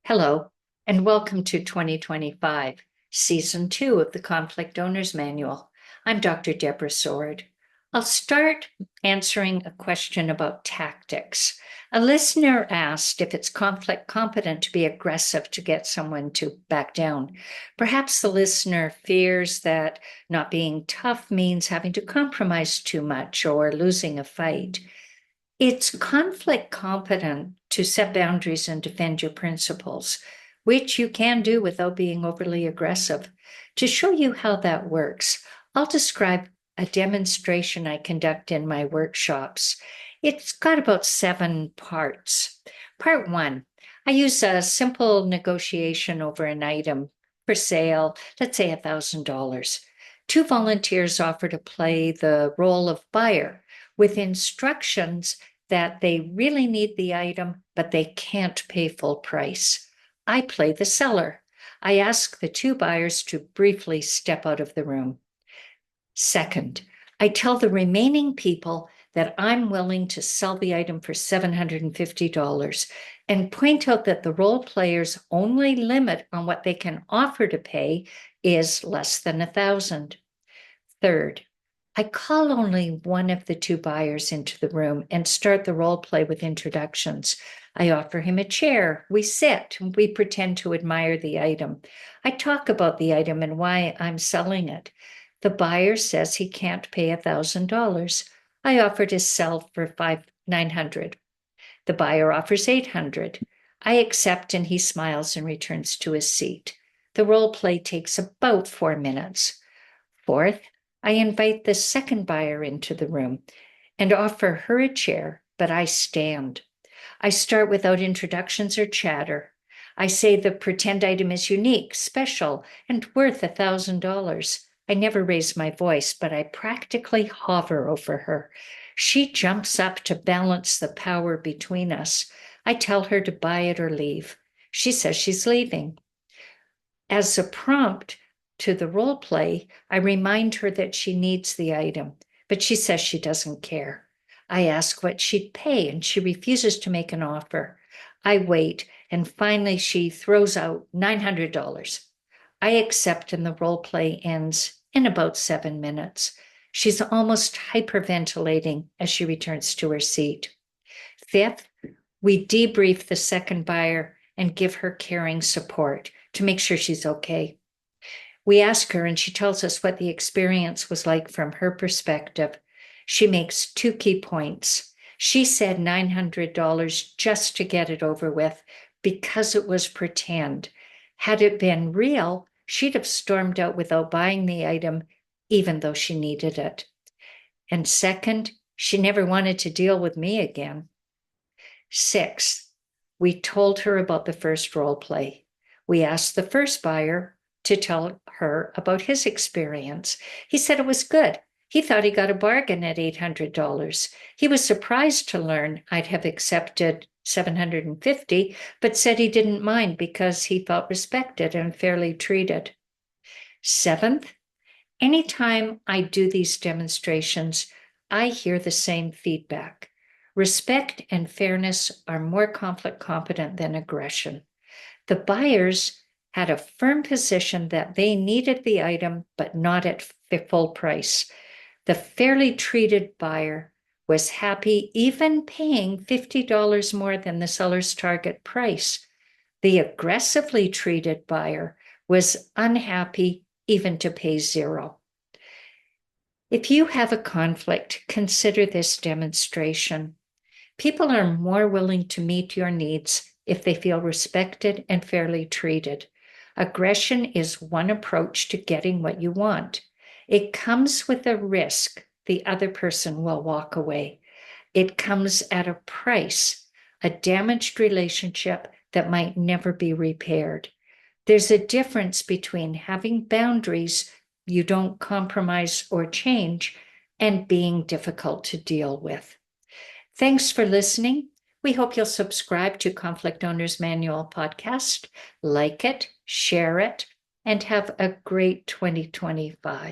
Hello, and welcome to 2025, Season 2 of the Conflict Owner's Manual. I'm Dr. Deborah Sword. I'll start answering a question about tactics. A listener asked if it's conflict competent to be aggressive to get someone to back down. Perhaps the listener fears that not being tough means having to compromise too much or losing a fight. It's conflict competent to set boundaries and defend your principles, which you can do without being overly aggressive. To show you how that works, I'll describe a demonstration I conduct in my workshops. It's got about 7 parts. Part 1, I use a simple negotiation over an item for sale, let's say $1,000. 2 volunteers offer to play the role of buyer with instructions that they really need the item, but they can't pay full price. I play the seller. I ask the 2 buyers to briefly step out of the room. Second, I tell the remaining people that I'm willing to sell the item for $750 and point out that the role player's only limit on what they can offer to pay is less than $1,000. Third, I call only one of the 2 buyers into the room and start the role play with introductions. I offer him a chair. We sit and we pretend to admire the item. I talk about the item and why I'm selling it. The buyer says he can't pay $1,000. I offer to sell for $900. The buyer offers $800. I accept and he smiles and returns to his seat. The role play takes about 4 minutes. Fourth, I invite the second buyer into the room and offer her a chair, but I stand. I start without introductions or chatter. I say the pretend item is unique, special, and worth $1,000. I never raise my voice, but I practically hover over her. She jumps up to balance the power between us. I tell her to buy it or leave. She says she's leaving. As a prompt to the role play, I remind her that she needs the item, but she says she doesn't care. I ask what she'd pay, and she refuses to make an offer. I wait, and finally she throws out $900. I accept, and the role play ends in about 7 minutes. She's almost hyperventilating as she returns to her seat. Fifth, we debrief the second buyer and give her caring support to make sure she's okay. We ask her, and she tells us what the experience was like from her perspective. She makes 2 key points. She said $900 just to get it over with because it was pretend. Had it been real, she'd have stormed out without buying the item, even though she needed it. And second, she never wanted to deal with me again. Sixth, we told her about the first role play. We asked the first buyer to tell her about his experience. He said it was good. He thought he got a bargain at $800. He was surprised to learn I'd have accepted $750, but said he didn't mind because he felt respected and fairly treated. Seventh, anytime I do these demonstrations, I hear the same feedback. Respect and fairness are more conflict competent than aggression. The buyers had a firm position that they needed the item, but not at full price. The fairly treated buyer was happy even paying $50 more than the seller's target price. The aggressively treated buyer was unhappy even to pay $0. If you have a conflict, consider this demonstration. People are more willing to meet your needs if they feel respected and fairly treated. Aggression is one approach to getting what you want. It comes with a risk the other person will walk away. It comes at a price, a damaged relationship that might never be repaired. There's a difference between having boundaries you don't compromise or change and being difficult to deal with. Thanks for listening. We hope you'll subscribe to Conflict Owner's Manual podcast, like it, share it, and have a great 2025.